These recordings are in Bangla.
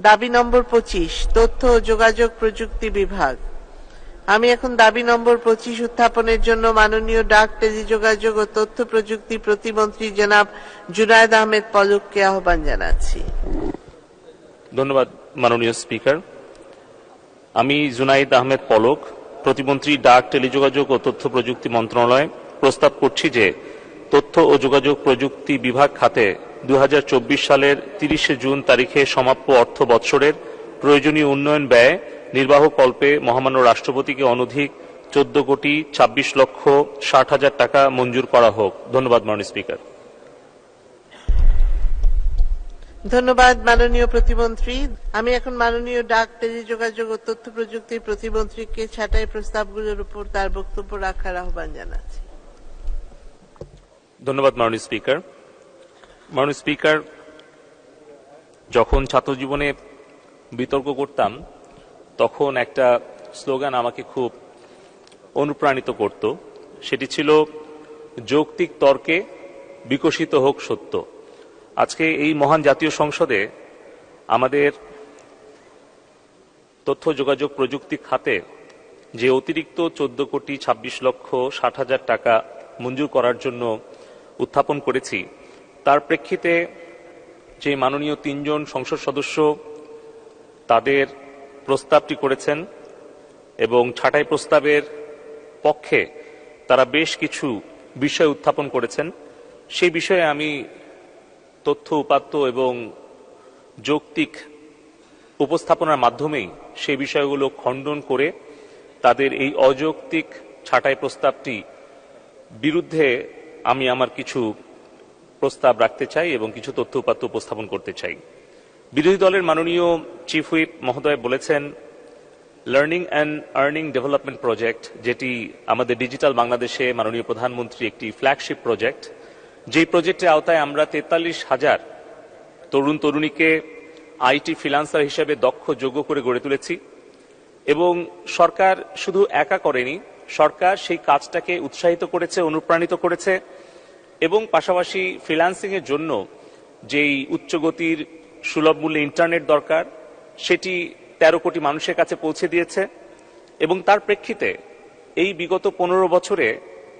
দাবি নম্বর 25, তথ্য ও যোগাযোগ প্রযুক্তি বিভাগ। আমি এখন দাবি নম্বর 25 উত্থাপনের জন্য মাননীয় ডাক, টেলিযোগাযোগ ও তথ্য প্রযুক্তি প্রতিমন্ত্রী জনাব জুনায়েদ আহমেদ পলককে আহ্বান জানাচ্ছি। ধন্যবাদ মাননীয় স্পিকার। আমি জুনায়েদ আহমেদ পলক, প্রতিমন্ত্রী ডাক, টেলিযোগাযোগ ও তথ্য প্রযুক্তি মন্ত্রণালয় প্রস্তাব করছি যে তথ্য ও যোগাযোগ প্রযুক্তি বিভাগ খাতে 2024 সালের 30 জুন তারিখে সমাপ্য অর্থ বৎসরের প্রয়োজনীয় উন্নয়ন ব্যয় নির্বাহ কল্পে মহামান্য রাষ্ট্রপতিকে অনধিক 14,26,60,000 টাকা মঞ্জুর করা হোক। ধন্যবাদ মাননীয় স্পিকার। ধন্যবাদ মাননীয় প্রতিমন্ত্রী। আমি এখন মাননীয় ডাক, টেলিযোগাযোগ ও তথ্য প্রযুক্তির প্রতিমন্ত্রীকে ছাঁটাই প্রস্তাবগুলোর উপর তার বক্তব্য রাখার আহ্বান জানাচ্ছি। ধন্যবাদ মাননীয় স্পিকার। মাননীয় স্পিকার, যখন ছাত্র জীবনে বিতর্ক করতাম তখন একটা স্লোগান আমাকে খুব অনুপ্রাণিত করত। সেটি ছিল যৌক্তিক তর্কে বিকশিত হোক সত্য। আজকে এই মহান জাতীয় সংসদে আমাদের তথ্য যোগাযোগ প্রযুক্তি খাতে যে অতিরিক্ত 14,26,60,000 টাকা মঞ্জুর করার জন্য উত্থাপন করেছি, তার প্রেক্ষিতে যে মাননীয় 3 জন সংসদ সদস্য তাদের প্রস্তাবটি করেছেন এবং ছাঁটাই প্রস্তাবের পক্ষে তারা বেশ কিছু বিষয় উত্থাপন করেছেন, সেই বিষয়ে আমি তথ্য উপাত্ত এবং যৌক্তিক উপস্থাপনার মাধ্যমেই সেই বিষয়গুলো খণ্ডন করে তাদের এই অযৌক্তিক ছাঁটাই প্রস্তাবটি বিরুদ্ধে আমি আমার কিছু প্রস্তাব রাখতে চাই এবং কিছু তথ্য উপাত্ত উপস্থাপন করতে চাই। বিরোধী দলের মাননীয় চিফ হুইপ মহোদয় বলেছেন learning and earning development project, যেটি আমাদের ডিজিটাল বাংলাদেশে মাননীয় প্রধানমন্ত্রী একটি ফ্ল্যাগশিপ প্রজেক্ট, যেই প্রজেক্টের আওতায় আমরা 43,000 তরুণ তরুণীকে আইটি ফ্রিল্যান্সার হিসেবে দক্ষ যোগ্য করে গড়ে তুলেছি। এবং সরকার শুধু একা করেনি, সরকার সেই কাজটাকে উৎসাহিত করেছে, অনুপ্রাণিত করেছে এবং পাশাপাশি ফ্রিল্যান্সিং এর জন্য যেই উচ্চগতির সুলভ মূল্যে ইন্টারনেট দরকার সেটি 13 কোটি মানুষের কাছে পৌঁছে দিয়েছে। এবং তার প্রেক্ষিতে এই বিগত 15 বছরে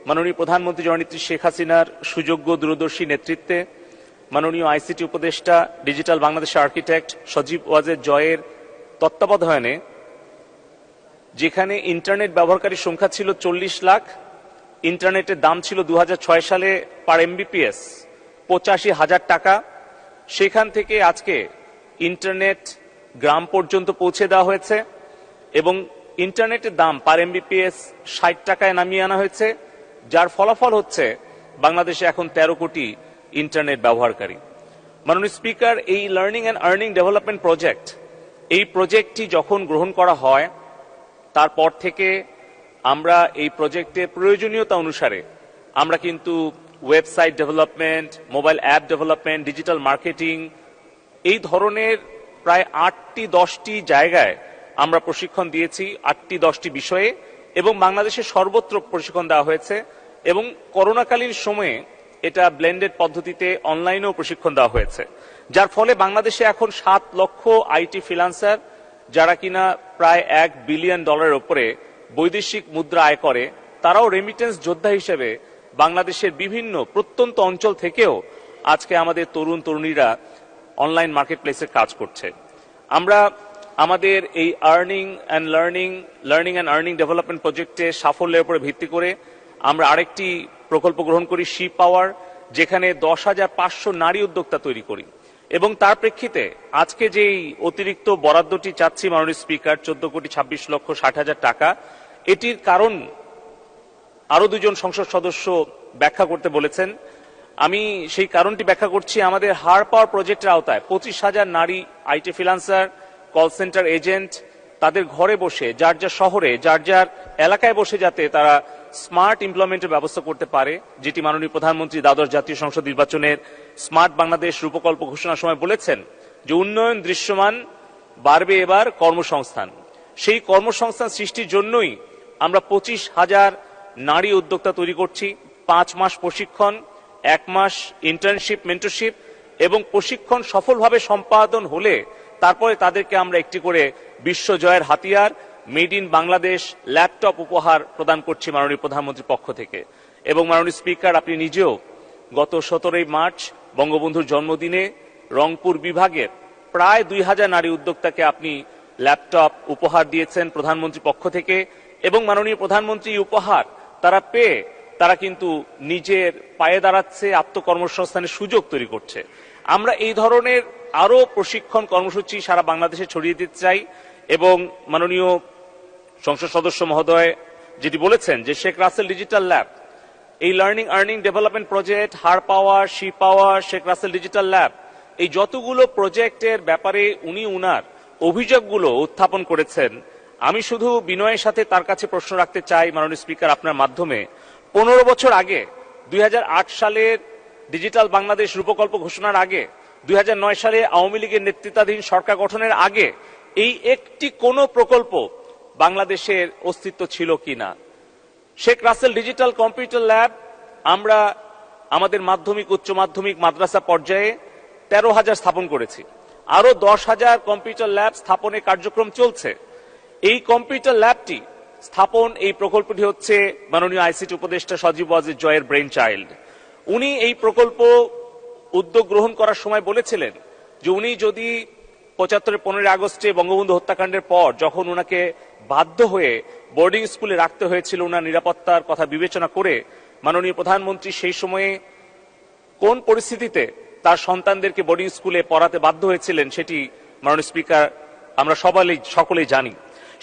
মাননীয় প্রধানমন্ত্রী জননেত্রী শেখ হাসিনার সুযোগ্য দূরদর্শী নেতৃত্বে মাননীয় আইসিটি উপদেষ্টা, ডিজিটাল বাংলাদেশের আর্কিটেক্ট সজীব ওয়াজেদ জয়ের তত্ত্বাবধানে যেখানে ইন্টারনেট ব্যবহারকারীর সংখ্যা ছিল 40 লাখ, ইন্টারনেটের দাম ছিল 2006 সালে পার এমবিপিএস 85,000 টাকা, সেখান থেকে আজকে ইন্টারনেট গ্রাম পর্যন্ত পৌঁছে দেওয়া হয়েছে এবং ইন্টারনেটের দাম পার এমবিপিএস 60 টাকায় নামিয়ে আনা হয়েছে, যার ফলাফল হচ্ছে বাংলাদেশে এখন 13 কোটি ইন্টারনেট ব্যবহারকারী। মাননীয় স্পিকার, এই learning and earning development project, এই প্রজেক্টটি যখন গ্রহণ করা হয় তারপর থেকে আমরা এই প্রজেক্টের প্রয়োজনীয়তা অনুসারে আমরা কিন্তু website development, mobile app development, digital marketing, এই ধরনের প্রায় 8টি-10টি জায়গায় আমরা প্রশিক্ষণ দিয়েছি, 8টি-10টি বিষয়ে, এবং বাংলাদেশে সর্বত্র প্রশিক্ষণ দেওয়া হয়েছে। এবং করোনাকালীন সময়ে এটা ব্লেন্ডেড পদ্ধতিতে অনলাইনেও প্রশিক্ষণ দেওয়া হয়েছে, যার ফলে বাংলাদেশে এখন 7 লক্ষ আইটি ফ্রিল্যান্সার, যারা কিনা প্রায় $1 বিলিয়ন উপরে বৈদেশিক মুদ্রা আয় করে, তারাও রেমিটেন্স যোদ্ধা হিসেবে বাংলাদেশের বিভিন্ন প্রত্যন্ত অঞ্চল থেকেও আজকে আমাদের তরুণ তরুণীরা অনলাইন মার্কেট প্লেসে কাজ করছে। আমরা আমাদের এই লার্নিং অ্যান্ড আর্নিং ডেভেলপমেন্ট প্রজেক্টের সাফল্যের উপরে ভিত্তি করে আমরা আরেকটি প্রকল্প গ্রহণ করি, শি পাওয়ার, যেখানে 10,500 নারী উদ্যোক্তা তৈরি করি। এবং তার প্রেক্ষিতে আজকে যেই অতিরিক্ত বরাদ্দটি চাচ্ছি মাননীয় স্পিকার, 14,26,60,000 টাকা, এটির কারণ আরো 2 জন সংসদ সদস্য ব্যাখ্যা করতে বলেছেন। আমি সেই কারণটি ব্যাখ্যা করছি। আমাদের হার পাওয়ার প্রজেক্টের আওতায় 25,000 নারী IT freelancer, call centre agent তাদের ঘরে বসে, যার যার শহরে, যার যার এলাকায় বসে যাতে তারা স্মার্ট এমপ্লয়মেন্টের ব্যবস্থা করতে পারে, যেটি মাননীয় প্রধানমন্ত্রী দ্বাদশ জাতীয় সংসদ নির্বাচনের স্মার্ট বাংলাদেশ রূপকল্প ঘোষণার সময় বলেছেন যে উন্নয়ন দৃশ্যমান, বাড়বে এবার কর্মসংস্থান। সেই কর্মসংস্থান সৃষ্টির জন্যই আমরা 25,000 নারী উদ্যোক্তা তৈরি করছি। 5 মাস প্রশিক্ষণ, 1 মাস ইন্টার্নশিপ, মেন্টরশিপ এবং প্রশিক্ষণ সফলভাবে সম্পাদন হলে তারপরে তাদেরকে আমরা একটি করে বিশ্বজয়ের হাতিয়ার মেড ইন বাংলাদেশ ল্যাপটপ উপহার প্রদান করছি মাননীয় প্রধানমন্ত্রীর পক্ষ থেকে। এবং মাননীয় স্পিকার, আপনি নিজেও গত 17 মার্চ বঙ্গবন্ধুর জন্মদিনে রংপুর বিভাগের প্রায় 2000 নারী উদ্যোক্তাকে আপনি ল্যাপটপ উপহার দিয়েছেন প্রধানমন্ত্রীর পক্ষ থেকে। এবং মাননীয় প্রধানমন্ত্রী উপহার তারা পেয়ে তারা কিন্তু নিজের পায়ে দাঁড়াচ্ছে, আত্মকর্মসংস্থানের সুযোগ তৈরি করছে। আমরা এই ধরনের আরো প্রশিক্ষণ কর্মসূচি সারা বাংলাদেশে ছড়িয়ে দিতে চাই। এবং মাননীয় সংসদ সদস্য মহোদয় যেটি বলেছেন যে শেখ রাসেল ডিজিটাল ল্যাব, এই learning earning development project, her power, she power, Sheikh Russel digital lab, এই যতগুলো প্রজেক্টের ব্যাপারে উনি উনার অভিযোগগুলো উত্থাপন করেছেন, আমি শুধু বিনয়ের সাথে তার কাছে প্রশ্ন রাখতে চাই মাননীয় স্পিকার আপনার মাধ্যমে, 15 বছর আগে 2008 সালের ডিজিটাল বাংলাদেশ রূপকল্প ঘোষণার আগে, 2009 সালে আওয়ামী লীগের নেতৃত্বাধীন সরকার গঠনের আগে এই একটি কোনো প্রকল্প বাংলাদেশের অস্তিত্ব ছিল কিনা? Sheikh Russel digital computer lab আমরা আমাদের মাধ্যমিক, উচ্চ মাধ্যমিক, মাদ্রাসা পর্যায়ে 13,000 স্থাপন করেছি। আরো 10,000 কম্পিউটার ল্যাব স্থাপনের কার্যক্রম চলছে। এই কম্পিউটার ল্যাবটি স্থাপন, এই প্রকল্পটি হচ্ছে মাননীয় আইসিটি উপদেষ্টা সজীব ওয়াজেদ জয়ের ব্রেইন চাইল্ড। উনি এই প্রকল্প উদ্যোগ গ্রহণ করার সময় বলেছিলেন যে উনি যদি 75 15 আগস্টে বঙ্গবন্ধু হত্যাকাণ্ডের পর যখন উনাকে বাধ্য হয়ে বোর্ডিং স্কুলে রাখতে হয়েছিল উনার নিরাপত্তার কথা বিবেচনা করে, মাননীয় প্রধানমন্ত্রী সেই সময়ে কোন পরিস্থিতিতে তার সন্তানদেরকে বোর্ডিং স্কুলে পড়াতে বাধ্য হয়েছিলেন সেটি মাননীয় স্পিকার আমরা সকলেই জানি।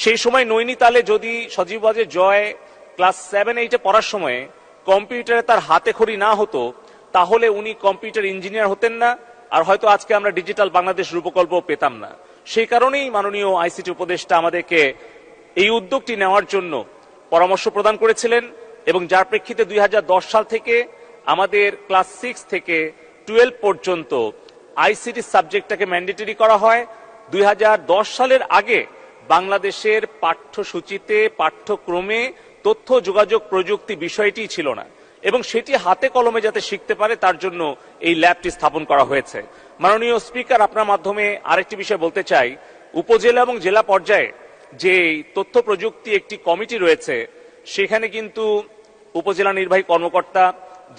সেই সময় নৈনিতালে যদি সজীব ওয়াজেদ জয় ক্লাস 7-8 পড়ার সময় কম্পিউটারে তার হাতে খড়ি না হতো, তাহলে উনি কম্পিউটার ইঞ্জিনিয়ার হতেন না, আর হয়তো আজকে আমরা ডিজিটাল বাংলাদেশ রূপকল্প পেতাম না। সেই কারণেই মাননীয় আইসিটি উপদেষ্টা আমাদেরকে এই উদ্যোগটি নেওয়ার জন্য পরামর্শ প্রদান করেছিলেন। এবং যার প্রেক্ষিতে 2010 সাল থেকে আমাদের ক্লাস 6 থেকে 12 পর্যন্ত আইসিটি সাবজেক্টটাকে ম্যান্ডেটরি করা হয়। 2010 সালের আগে বাংলাদেশের পাঠ্যসূচিতে, পাঠ্যক্রমে তথ্য যোগাযোগ প্রযুক্তি বিষয়টি ছিল না, এবং সেটি হাতে কলমে যাতে শিখতে পারে তার জন্য এই ল্যাবটি স্থাপন করা হয়েছে। মাননীয় স্পিকার, আপনার মাধ্যমে আরেকটি বিষয় বলতে চাই, উপজেলা এবং জেলা পর্যায়ে যে তথ্য প্রযুক্তি একটি কমিটি রয়েছে, সেখানে কিন্তু উপজেলা নির্বাহী কর্মকর্তা,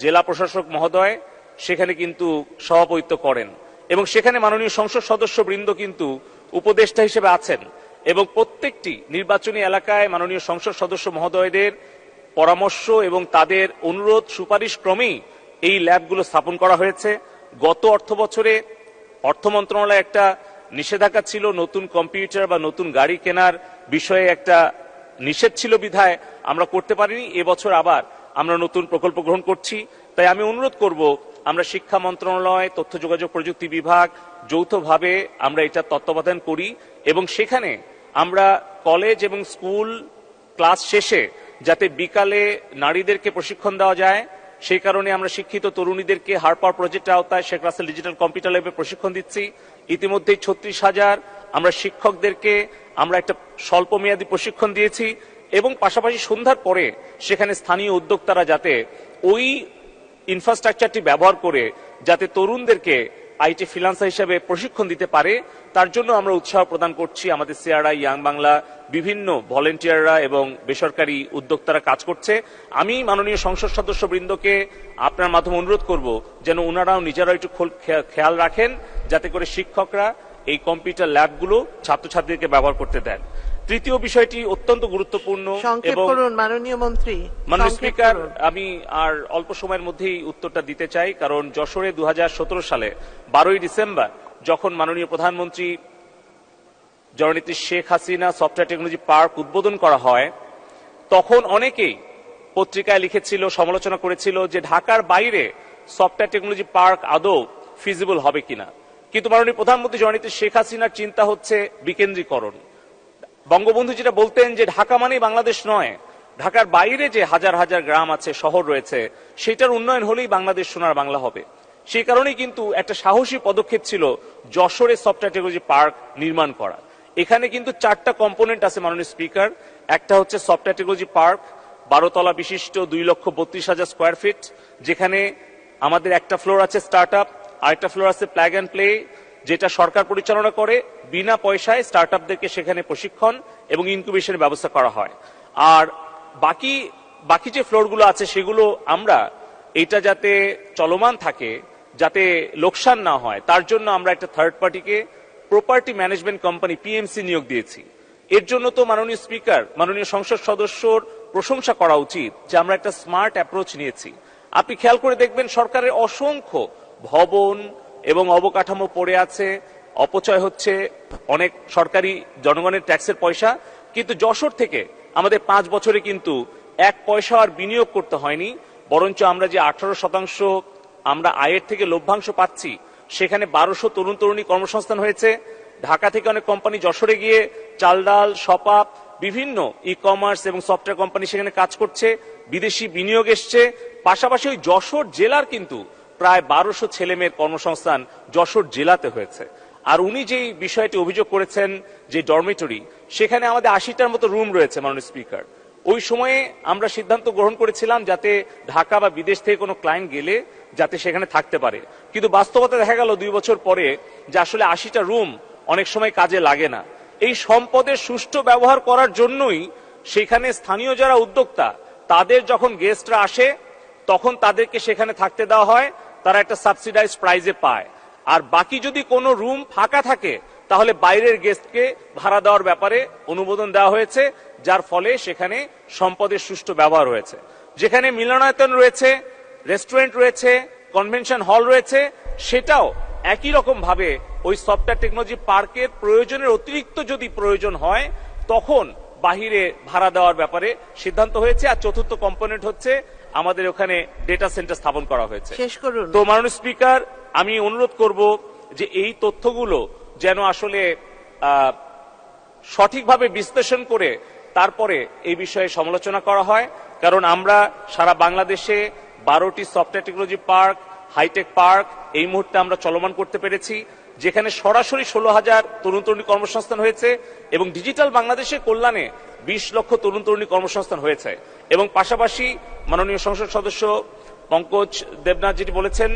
জেলা প্রশাসক মহোদয় সেখানে কিন্তু সভাপতিত্ব করেন, এবং সেখানে মাননীয় সংসদ সদস্য বৃন্দ কিন্তু উপদেষ্টা হিসেবে আছেন। এবং প্রত্যেকটি নির্বাচনী এলাকায় মাননীয় সংসদ সদস্য মহোদয়দের পরামর্শ এবং তাদের অনুরোধ সুপারিশ ক্রমেই এই ল্যাবগুলো স্থাপন করা হয়েছে। গত অর্থ বছরে অর্থ মন্ত্রণালয়ে একটা নিষেধাজ্ঞা ছিল, নতুন কম্পিউটার বা নতুন গাড়ি কেনার বিষয়ে একটা নিষেধ ছিল বিধায় আমরা করতে পারিনি। এবছর আবার আমরা নতুন প্রকল্প গ্রহণ করছি। তাই আমি অনুরোধ করব, আমরা শিক্ষা মন্ত্রণালয়, তথ্য যোগাযোগ প্রযুক্তি বিভাগ যৌথভাবে আমরা এটা তত্ত্বাবধান করি, এবং সেখানে আমরা কলেজ এবং স্কুল ক্লাস শেষে যাতে বিকালে নারীদেরকে প্রশিক্ষণ দেওয়া যায়, সেই কারণে আমরা শিক্ষিত তরুণীদেরকে হার পাওয়ার প্রজেক্টের আওতায় শেখ রাসেল ডিজিটাল কম্পিউটার ল্যাবে প্রশিক্ষণ দিচ্ছি। ইতিমধ্যে 36,000 আমরা শিক্ষকদেরকে আমরা একটা স্বল্প মেয়াদী প্রশিক্ষণ দিয়েছি, এবং পাশাপাশি সন্ধ্যার পরে সেখানে স্থানীয় উদ্যোক্তারা যাতে ওই ইনফ্রাস্ট্রাকচারটি ব্যবহার করে যাতে তরুণদেরকে আইটি ফ্রিল্যান্সার হিসেবে প্রশিক্ষণ দিতে পারে, তার জন্য আমরা উৎসাহ প্রদান করছি। আমাদের সিআরআই, ইয়াং বাংলা, বিভিন্ন ভলেন্টিয়াররা এবং বেসরকারি উদ্যোক্তারা কাজ করছে। আমি মাননীয় সংসদ সদস্য বৃন্দকে আপনার মাধ্যমে অনুরোধ করব যেন ওনারাও নিজেরাও একটু খেয়াল রাখেন যাতে করে শিক্ষকরা এই কম্পিউটার ল্যাবগুলো ছাত্রছাত্রীদেরকে ব্যবহার করতে দেন। তৃতীয় বিষয়টি অত্যন্ত গুরুত্বপূর্ণ এবং মাননীয় মন্ত্রী, মাননীয় স্পিকার, আমি আর অল্প সময়ের মধ্যেই উত্তরটা দিতে চাই, কারণ যশোরে 2017 সালে 12ই ডিসেম্বর যখন মাননীয় প্রধানমন্ত্রী জননেত্রী Sheikh Hasina software technology park উদ্বোধন করা হয়, তখন অনেকেই পত্রিকায় লিখেছিল, সমালোচনা করেছিল যে ঢাকার বাইরে সফটওয়্যার টেকনোলজি পার্ক আদৌ ফিজিবল হবে কিনা। কিন্তু মাননীয় প্রধানমন্ত্রী জননেত্রী শেখ হাসিনার চিন্তা হচ্ছে বিকেন্দ্রীকরণ। বঙ্গবন্ধু যেটা বলতেন যে ঢাকা মানেই বাংলাদেশ নয়, ঢাকার বাইরে যে হাজার হাজার গ্রাম আছে, শহর রয়েছে, সেটার উন্নয়ন হলেই বাংলাদেশ সোনার বাংলা হবে। সেই কারণেই কিন্তু একটা সাহসী পদক্ষেপ ছিল যশোরে সফটওয়্যার টেকনোলজি পার্ক নির্মাণ করা। এখানে কিন্তু 4টা কম্পোনেন্ট আছে মাননীয় স্পিকার। একটা হচ্ছে সফটওয়্যার টেকনোলজি পার্ক, 12 তলা বিশিষ্ট, 2,32,000 স্কোয়ার ফিট, যেখানে আমাদের একটা ফ্লোর আছে স্টার্ট আপ, আরেকটা ফ্লোর আছে প্ল্যাগ অ্যান্ড প্লে, যেটা সরকার পরিচালনা করে বিনা পয়সায় স্টার্টআপদেরকে সেখানে প্রশিক্ষণ এবং ইনকিউবেশনের ব্যবস্থা করা হয়। আর বাকি যে ফ্লোরগুলো আছে সেগুলো আমরা এটা যাতে চলমান থাকে, যাতে লোকসান না হয়, তার জন্য আমরা একটা থার্ড পার্টিকে প্রপার্টি ম্যানেজমেন্ট কোম্পানি পিএমসি নিয়োগ দিয়েছি। এর জন্য তো মাননীয় স্পিকার, মাননীয় সংসদ সদস্যর প্রশংসা করা উচিত যে আমরা একটা স্মার্ট অ্যাপ্রোচ নিয়েছি। আপনি খেয়াল করে দেখবেন সরকারের অসংখ্য ভবন এবং অবকাঠামো পড়ে আছে, অপচয় হচ্ছে অনেক সরকারি জনগণের ট্যাক্সের পয়সা, কিন্তু যশোর থেকে আমাদের 5 বছরে কিন্তু 1 পয়সা আর বিনিয়োগ করতে হয়নি, বরঞ্চ আমরা যে 18% আমরা আয়ের থেকে লভ্যাংশ পাচ্ছি, সেখানে 1200 তরুণ তরুণী কর্মসংস্থান হয়েছে। ঢাকা থেকে অনেক কোম্পানি যশোরে গিয়ে চাল ডাল সপাপ বিভিন্ন ই কমার্স এবং সফটওয়্যার কোম্পানি সেখানে কাজ করছে, বিদেশি বিনিয়োগ এসছে। পাশাপাশি ওই যশোর জেলার কিন্তু প্রায় 1200 ছেলে মেয়ের কর্মসংস্থান যশোর জেলাতে হয়েছে। আর উনি যেই বিষয়টি অভিযোগ করেছেন যে ডরমিটরি, সেখানে আমাদের 80টার মতো রুম রয়েছে মাননীয় স্পিকার। ওই সময়ে আমরা সিদ্ধান্ত গ্রহণ করেছিলাম যাতে ঢাকা বা বিদেশ থেকে কোনো ক্লায়েন্ট গেলে যাতে সেখানে থাকতে পারে, কিন্তু বাস্তবতা দেখা গেল 2 বছর পরে যে আসলে 80টা রুম অনেক সময় কাজে লাগে না। এই সম্পদের সুষ্ঠু ব্যবহার করার জন্যই সেখানে স্থানীয় যারা উদ্যোক্তা, তাদের যখন গেস্টরা আসে তখন তাদেরকে সেখানে থাকতে দেওয়া হয়, তারা একটা সাবসিডাইজ প্রাইজে পায়। আর বাকি যদি কোনো রুম ফাঁকা থাকে তাহলে বাইরের গেস্টকে ভাড়া দেওয়ার ব্যাপারে অনুমোদন দেওয়া হয়েছে, যার ফলে সেখানে সম্পদের সুষ্ঠু ব্যবহার হয়েছে। যেখানে মিলনায়তন রয়েছে, রেস্টুরেন্ট রয়েছে, কনভেনশন হল রয়েছে, সেটাও একই রকম ভাবে ওই সফটওয়্যার টেকনোলজি পার্কের প্রয়োজনের অতিরিক্ত যদি প্রয়োজন হয় তখন বাহিরে ভাড়া দেওয়ার ব্যাপারে সিদ্ধান্ত হয়েছে। আর চতুর্থ কম্পোনেন্ট হচ্ছে আমাদের ওখানে ডেটা সেন্টার স্থাপন করা হয়েছে। শেষ করুন। তো মাননীয় স্পিকার, আমি অনুরোধ করব যে এই তথ্যগুলো যেন আসলে সঠিকভাবে বিশ্লেষণ করে তারপরে এই বিষয়ে সমালোচনা করা হয়, কারণ আমরা সারা বাংলাদেশে 12টি software technology park, high tech park এই মুহূর্তে আমরা চলমান করতে পেরেছি, যেখানে সরাসরি 16,000 তরুণ তরুণী কর্মসংস্থান হয়েছে এবং ডিজিটাল বাংলাদেশের কল্যাণে 20 লক্ষ তরুণ তরুণী কর্মসংস্থান হয়েছে। এবং পাশাপাশি মাননীয় সংসদ সদস্য পঙ্কজ দেবনাথ যেটি বলেছেন,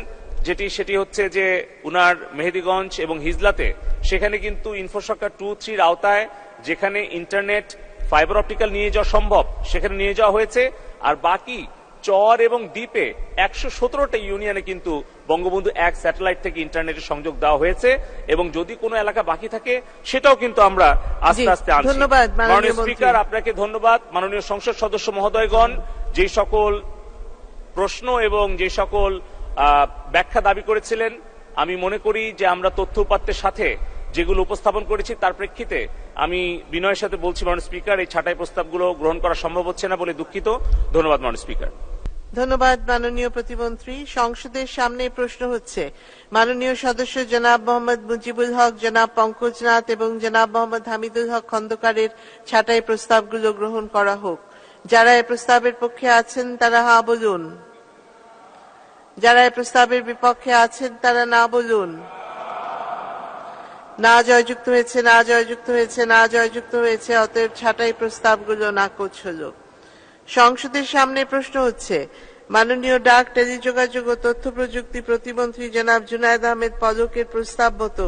সেটি হচ্ছে যে উনার মেহেদিগঞ্জ এবং হিজলাতে সেখানে কিন্তু ইনফ্রাস্ট্রাকচার 2-3 আওতায় যেখানে ইন্টারনেট ফাইবার অপটিক্যাল নিয়ে যাওয়া সম্ভব সেখানে নিয়ে যাওয়া হয়েছে। আর বাকি চর এবং দ্বীপে 117টা ইউনিয়নে কিন্তু বঙ্গবন্ধু 1 স্যাটেলাইট থেকে ইন্টারনেটের সংযোগ দেওয়া হয়েছে, এবং যদি কোনো এলাকা বাকি থাকে সেটাও কিন্তু আমরা আস্তে আস্তে আনছি। ধন্যবাদ মাননীয় স্পিকার, আপনাকে ধন্যবাদ। মাননীয় সংসদ সদস্য মহোদয়গণ যে সকল প্রশ্ন এবং যে সকল ব্যাখ্যা দাবি করেছিলেন, আমি মনে করি যে আমরা তথ্য উপাত্তের সাথে যেগুলো উপস্থাপন করেছি তার প্রেক্ষিতে আমি বিনয়ের সাথে বলছি মাননীয় স্পিকার, এই ছাঁটাই প্রস্তাবগুলো গ্রহণ করা সম্ভব হচ্ছে না বলে দুঃখিত। ধন্যবাদ মাননীয় স্পিকার। ধন্যবাদ মাননীয় প্রতিমন্ত্রী। সংসদের সামনে প্রশ্ন হচ্ছে মাননীয় সদস্য জনাব মোহাম্মদ মুজিবুল হক, জনাব পঙ্কজ নাথ এবং জনাব মোহাম্মদ হামিদুল হক খন্দকারের ছাঁটাই প্রস্তাবগুলো গ্রহণ করা হোক। যারা এই প্রস্তাবের পক্ষে আছেন তারা হ্যাঁ বলুন, যারা এই প্রস্তাবের বিপক্ষে আছেন তারা না বলুন। না জয়যুক্ত হয়েছে, না জয়যুক্ত হয়েছে, না জয়যুক্ত হয়েছে। অতএব ছাঁটাই প্রস্তাবগুলো নাকচ হলো। সংসদের সামনে প্রশ্ন হচ্ছে মাননীয় ডাক, টেলিযোগাযোগ ও তথ্য প্রযুক্তি প্রতিমন্ত্রী জনাব জুনায়েদ আহমেদ পলকের প্রস্তাব মতো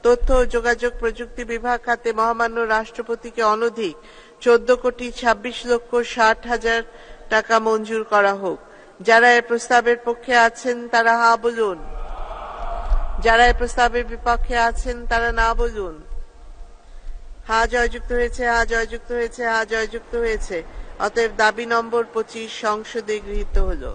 তথ্য ও যোগাযোগ প্রযুক্তি বিভাগ খাতে মহামান্য রাষ্ট্রপতিকে অনধিক 14,26,60,000 টাকা মঞ্জুর করা হোক। যারা এই প্রস্তাবের পক্ষে আছেন তারা হ্যাঁ বলুন, যারা এই প্রস্তাবের বিপক্ষে আছেন তারা না বলুন। হ্যাঁ জয়যুক্ত হয়েছে, হ্যাঁ জয়যুক্ত হয়েছে, হ্যাঁ জয়যুক্ত হয়েছে। অতএব দাবি নম্বর 25 সংসদে গৃহীত হলো।